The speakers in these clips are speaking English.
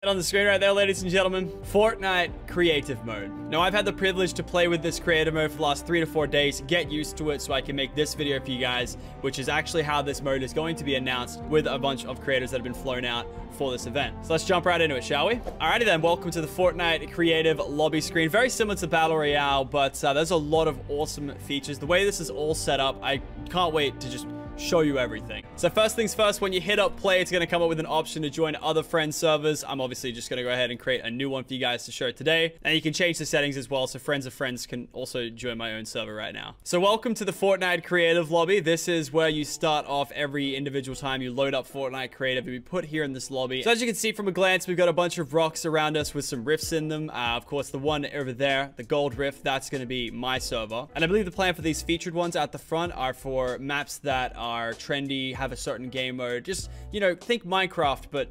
On the screen right there, ladies and gentlemen, Fortnite creative mode. Now, I've had the privilege to play with this creative mode for the last 3 to 4 days, get used to it so I can make this video for you guys, which is actually how this mode is going to be announced with a bunch of creators that have been flown out for this event. So let's jump right into it, shall we? Alrighty then, welcome to the Fortnite creative lobby screen. Very similar to Battle Royale, but there's a lot of awesome features. The way this is all set up, I can't wait to just show you everything. So first things first, when you hit up play, it's going to come up with an option to join other friend servers. I'm obviously just going to go ahead and create a new one for you guys to show today. And you can change the settings as well, so friends of friends can also join my own server right now. So welcome to the Fortnite creative lobby. This is where you start off every individual time you load up Fortnite creative. We put here in this lobby. So as you can see from a glance, we've got a bunch of rocks around us with some rifts in them. Of course, the one over there, the gold rift, that's going to be my server. And I believe the plan for these featured ones at the front are for maps that are trendy, have a certain game mode. Just, you know, think Minecraft, but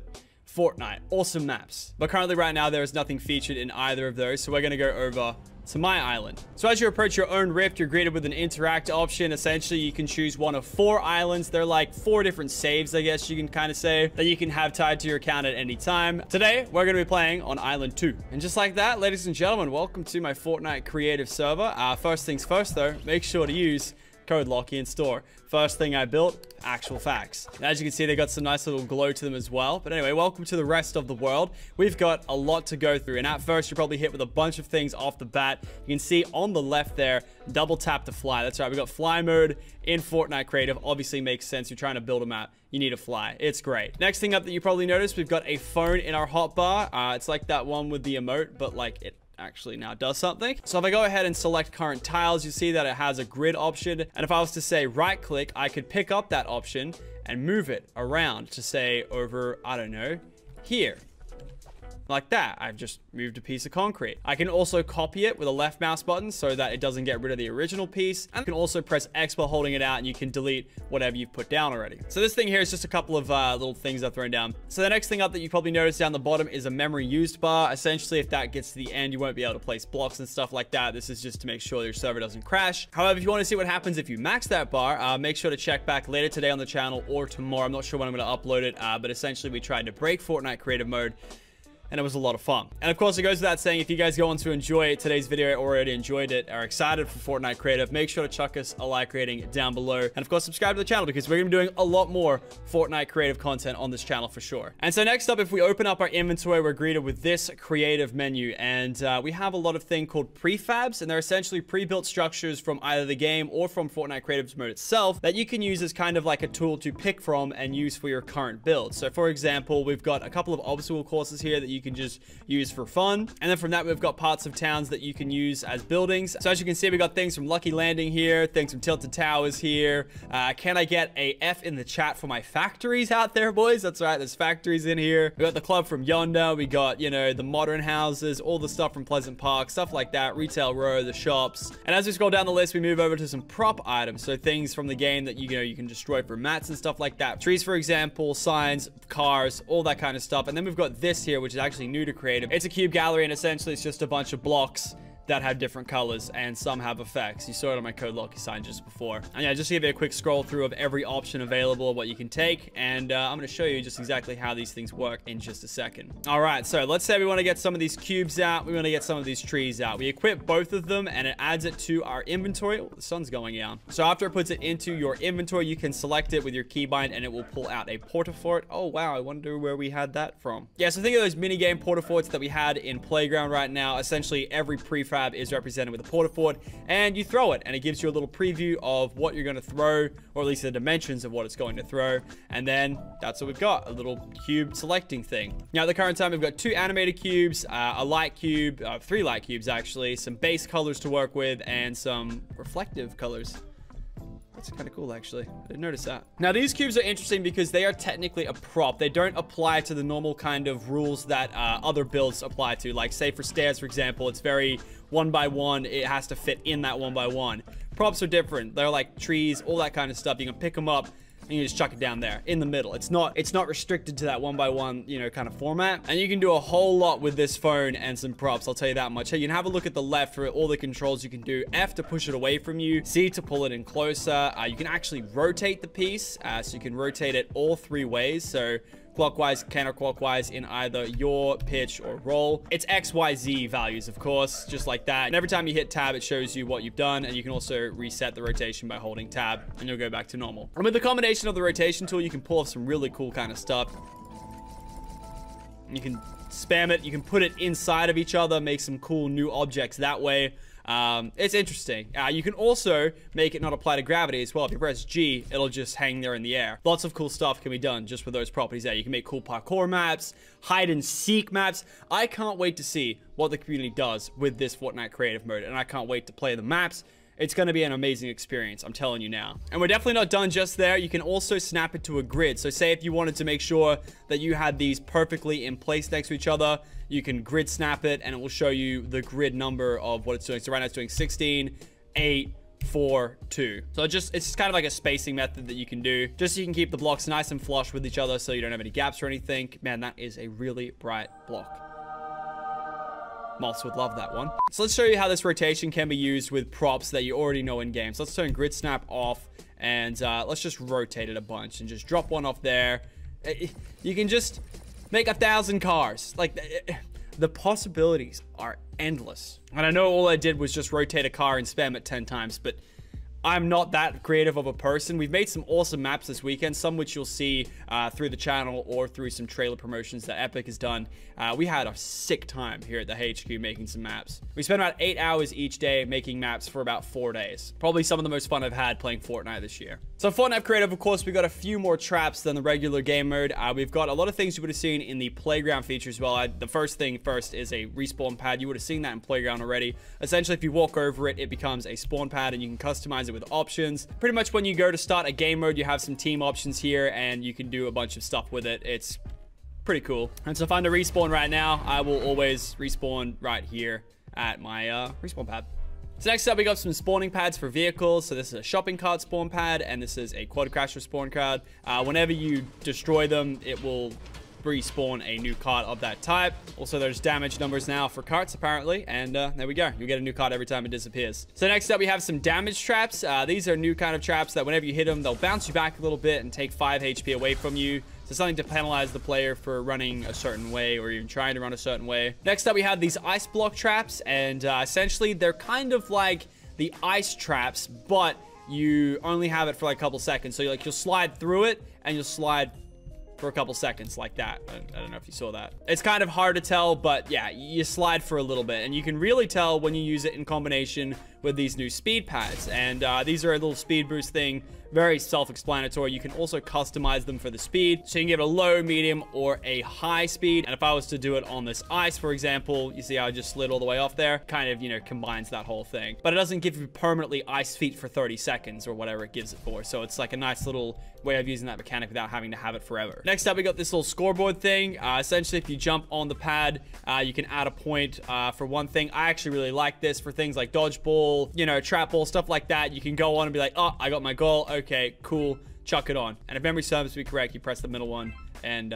Fortnite. Awesome maps. But currently right now, there is nothing featured in either of those. So we're going to go over to my island. So as you approach your own rift, you're greeted with an interact option. Essentially, you can choose one of 4 islands. They're like 4 different saves, I guess you can kind of say, that you can have tied to your account at any time. Today, we're going to be playing on Island 2. And just like that, ladies and gentlemen, welcome to my Fortnite creative server. First things first, though, make sure to use code Lachlan in store. First thing I built, actual facts. And as you can see, they got some nice little glow to them as well. But anyway, welcome to the rest of the world. We've got a lot to go through. And at first, you're probably hit with a bunch of things off the bat. You can see on the left there, double tap to fly. That's right. We got fly mode in Fortnite creative. Obviously makes sense. You're trying to build a map. You need to fly. It's great. Next thing up that you probably noticed, we've got a phone in our hotbar. It's like that one with the emote, but like it actually now does something. So if I go ahead and select current tiles, you see that it has a grid option. And if I was to say right click, I could pick up that option and move it around to say over, I don't know, here. Like that. I've just moved a piece of concrete. I can also copy it with a left mouse button so that it doesn't get rid of the original piece. And you can also press X while holding it out and you can delete whatever you've put down already. So this thing here is just a couple of little things I've thrown down. So the next thing up that you probably noticed down the bottom is a memory used bar. Essentially, if that gets to the end, you won't be able to place blocks and stuff like that. This is just to make sure your server doesn't crash. However, if you want to see what happens if you max that bar, make sure to check back later today on the channel or tomorrow. I'm not sure when I'm going to upload it, but essentially we tried to break Fortnite creative mode, and it was a lot of fun. And of course, it goes without saying, if you guys go on to enjoy today's video or already enjoyed it, are excited for Fortnite creative, make sure to chuck us a like rating down below. And of course, subscribe to the channel because we're going to be doing a lot more Fortnite creative content on this channel for sure. And so next up, if we open up our inventory, we're greeted with this creative menu. And we have a lot of things called prefabs, and they're essentially pre-built structures from either the game or from Fortnite creative mode itself that you can use as kind of like a tool to pick from and use for your current build. So for example, we've got a couple of obstacle courses here that you can just use for fun. And then from that, we've got parts of towns that you can use as buildings. So as you can see, we got things from Lucky Landing here, things from Tilted Towers here. Can I get a F in the chat for my factories out there, boys? That's right, there's factories in here. We got the club from Yonder. We got, you know, the modern houses, all the stuff from Pleasant Park, stuff like that, Retail Row, the shops. And as we scroll down the list, we move over to some prop items. So things from the game that, you know, you can destroy for mats and stuff like that. Trees, for example, signs, cars, all that kind of stuff. And then we've got this here, which is actually new to creative. It's a cube gallery, and essentially it's just a bunch of blocks that have different colors, and some have effects. You saw it on my code Locky sign just before. And yeah, just to give you a quick scroll through of every option available, what you can take, and I'm going to show you just exactly how these things work in just a second. All right, so let's say we want to get some of these cubes out. We want to get some of these trees out. We equip both of them, and it adds it to our inventory. Oh, the sun's going down. So after it puts it into your inventory, you can select it with your keybind, and it will pull out a portafort. Oh, wow, I wonder where we had that from. Yeah, so think of those mini game portaforts that we had in Playground right now. Essentially, every prefab is represented with a portafort, and you throw it, and it gives you a little preview of what you're going to throw, or at least the dimensions of what it's going to throw. And then that's what we've got, a little cube selecting thing. Now at the current time, we've got 2 animated cubes, a light cube, 3 light cubes actually, some base colors to work with, and some reflective colors. That's kind of cool, actually. I didn't notice that. Now, these cubes are interesting because they are technically a prop. They don't apply to the normal kind of rules that other builds apply to. Like, say, for stairs, for example, it's very 1x1. It has to fit in that 1x1. Props are different. They're like trees, all that kind of stuff. You can pick them up and you just chuck it down there in the middle. It's not restricted to that 1x1, you know, kind of format. And you can do a whole lot with this phone and some props, I'll tell you that much. Hey, you can have a look at the left for all the controls you can do. F to push it away from you, C to pull it in closer. You can actually rotate the piece, so you can rotate it all 3 ways. So clockwise, counterclockwise in either your pitch or roll. It's XYZ values, of course, just like that. And every time you hit tab, it shows you what you've done, and you can also reset the rotation by holding tab, and you'll go back to normal. And with the combination of the rotation tool, you can pull off some really cool kind of stuff. You can spam it, you can put it inside of each other, make some cool new objects that way. It's interesting. You can also make it not apply to gravity as well. If you press G, it'll just hang there in the air. Lots of cool stuff can be done just with those properties there. You can make cool parkour maps, hide and seek maps. I can't wait to see what the community does with this Fortnite creative mode, and I can't wait to play the maps. It's going to be an amazing experience, I'm telling you now. And we're definitely not done just there. You can also snap it to a grid. So say if you wanted to make sure that you had these perfectly in place next to each other, you can grid snap it, and it will show you the grid number of what it's doing. So right now it's doing 16, 8, 4, 2. So it's just kind of like a spacing method that you can do, just so you can keep the blocks nice and flush with each other so you don't have any gaps or anything. Man, that is a really bright block. Moths would love that one. So let's show you how this rotation can be used with props that you already know in game. So let's turn grid snap off, and let's just rotate it a bunch and just drop one off there. You can just make 1,000 cars. Like, the possibilities are endless. And I know all I did was just rotate a car and spam it 10 times, but I'm not that creative of a person. We've made some awesome maps this weekend, some which you'll see through the channel or through some trailer promotions that Epic has done. We had a sick time here at the HQ making some maps. We spent about 8 hours each day making maps for about 4 days. Probably some of the most fun I've had playing Fortnite this year. So Fortnite Creative, of course, we got a few more traps than the regular game mode. We've got a lot of things you would have seen in the playground feature as well. The first thing first is a respawn pad. You would have seen that in playground already. Essentially, if you walk over it, it becomes a spawn pad, and you can customize it with options. Pretty much when you go to start a game mode, you have some team options here, and you can do a bunch of stuff with it. It's pretty cool. And so if I'm to respawn right now, I will always respawn right here at my respawn pad. So next up, we got some spawning pads for vehicles. So this is a shopping cart spawn pad, and this is a quad crasher spawn card. Whenever you destroy them, it will respawn a new cart of that type. Also, there's damage numbers now for carts apparently, and there we go. You get a new cart every time it disappears. So next up, we have some damage traps. These are new kind of traps that whenever you hit them, they'll bounce you back a little bit and take 5 HP away from you. So something to penalize the player for running a certain way or even trying to run a certain way. Next up, we have these ice block traps, and essentially they're kind of like the ice traps, but you only have it for like a couple seconds. So you'll slide through it, and you'll slide for a couple seconds like that. I don't know if you saw that. It's kind of hard to tell, but yeah, you slide for a little bit, and you can really tell when you use it in combination with these new speed pads. And these are a little speed boost thing, very self-explanatory. You can also customize them for the speed, so you can give it a low, medium, or a high speed. And if I was to do it on this ice, for example, you see how I just slid all the way off there? Kind of, you know, combines that whole thing. But it doesn't give you permanently ice feet for 30 seconds or whatever it gives it for. So it's like a nice little way of using that mechanic without having to have it forever. Next up, we got this little scoreboard thing. Essentially, if you jump on the pad, you can add a point for one thing. I actually really like this for things like dodgeball, you know, trap ball, stuff like that. You can go on and be like, oh, I got my goal. Okay, cool. Chuck it on. And if memory serves me correct, you press the middle one and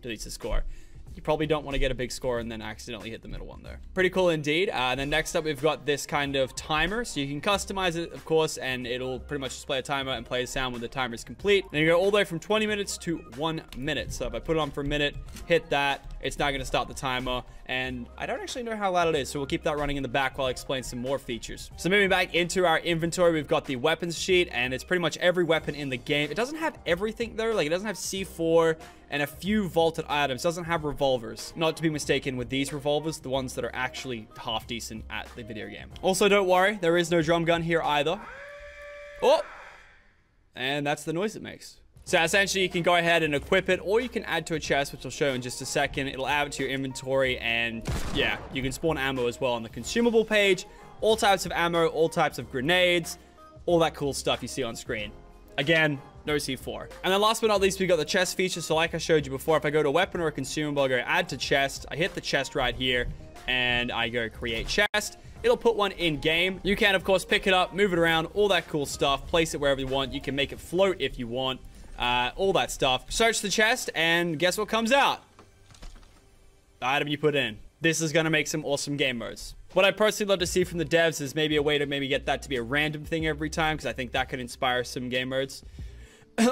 deletes the score. You probably don't want to get a big score and then accidentally hit the middle one there. Pretty cool indeed. And then next up, we've got this kind of timer. So you can customize it, of course, and it'll pretty much display a timer and play a sound when the timer is complete. Then you go all the way from 20 minutes to 1 minute. So if I put it on for a minute, hit that, it's not going to start the timer. And I don't actually know how loud it is, so we'll keep that running in the back while I explain some more features. So moving back into our inventory, we've got the weapons sheet, and it's pretty much every weapon in the game. It doesn't have everything though. Like, it doesn't have C4 and a few vaulted items. It doesn't have revolvers. Not to be mistaken with these revolvers, the ones that are actually half decent at the video game. Also, don't worry, there is no drum gun here either. Oh! And that's the noise it makes. So essentially, you can go ahead and equip it, or you can add to a chest, which I'll show in just a second. It'll add it to your inventory, and yeah, you can spawn ammo as well on the consumable page. All types of ammo, all types of grenades, all that cool stuff you see on screen. Again, no C4. And then last but not least, we got the chest feature. So like I showed you before, if I go to weapon or a consumable, I go add to chest. I hit the chest right here, and I go create chest. It'll put one in game. You can, of course, pick it up, move it around, all that cool stuff. Place it wherever you want. You can make it float if you want. All that stuff. Search the chest, and guess what comes out? The item you put in. This is going to make some awesome game modes. What I personally love to see from the devs is maybe a way to maybe get that to be a random thing every time, because I think that could inspire some game modes.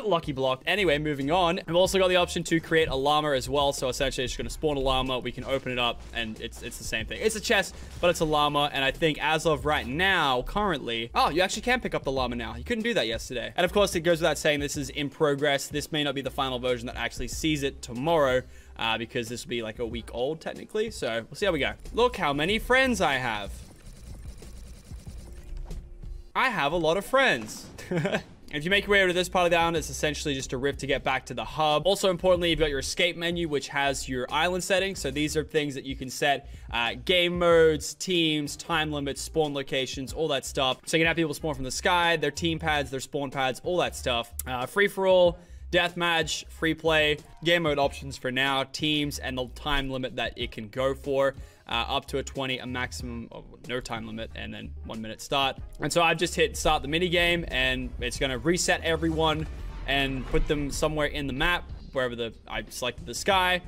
Lucky block. Anyway, moving on. I've also got the option to create a llama as well. So essentially, it's just going to spawn a llama. We can open it up, and it's the same thing. It's a chest, but it's a llama. And I think as of right now, currently... Oh, you actually can pick up the llama now. You couldn't do that yesterday. And of course, it goes without saying this is in progress. This may not be the final version that actually sees it tomorrow. Because this will be like a week old, technically. So, we'll see how we go. Look how many friends I have. I have a lot of friends. If you make your way over to this part of the island, it's essentially just a rift to get back to the hub. Also, importantly, you've got your escape menu, which has your island settings. So these are things that you can set. Game modes, teams, time limits, spawn locations, all that stuff. So you can have people spawn from the sky, their team pads, their spawn pads, all that stuff. Free-for-all, deathmatch, free play, game mode options for now, teams, and the time limit that it can go for. Up to a 20, a maximum of no time limit, and then 1 minute start. And so I've just hit start the mini game, and it's going to reset everyone and put them somewhere in the map, wherever I selected the sky.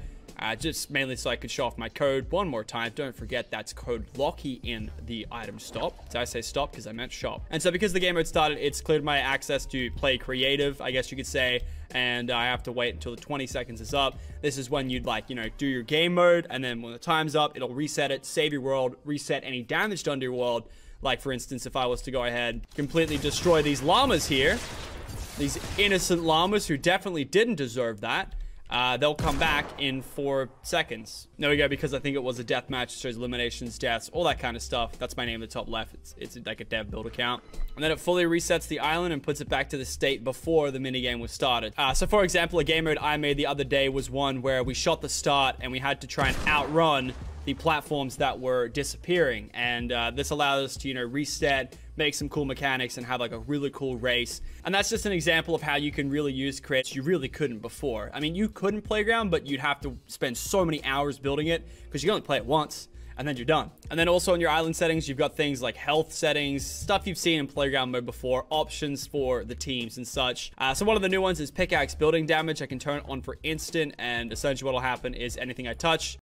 Just mainly so I could show off my code one more time. Don't forget that's code Lockie in the item stop. Did I say stop? Because I meant shop. And so because the game mode started, it's cleared my access to play creative, I guess you could say. And I have to wait until the 20 seconds is up. This is when you'd like, you know, do your game mode. And then when the time's up, it'll reset it, save your world, reset any damage done to your world. Like, for instance, if I was to go ahead, completely destroy these llamas here, these innocent llamas who definitely didn't deserve that. They'll come back in 4 seconds. There we go, because I think it was a death match. It shows eliminations, deaths, all that kind of stuff. That's my name in the top left. It's like a dev build account. And then it fully resets the island and puts it back to the state before the minigame was started. So for example, a game mode I made the other day was one where we shot the start and we had to try and outrun the platforms that were disappearing. And this allowed us to, you know, reset, make some cool mechanics, and have like a really cool race. And that's just an example of how you can really use creates you really couldn't before. I mean, you couldn't Playground, but you'd have to spend so many hours building it because you can only play it once and then you're done. And then also in your island settings, you've got things like health settings, stuff you've seen in Playground mode before, options for the teams and such. So one of the new ones is pickaxe building damage. I can turn it on for instant, and essentially what will happen is anything I touch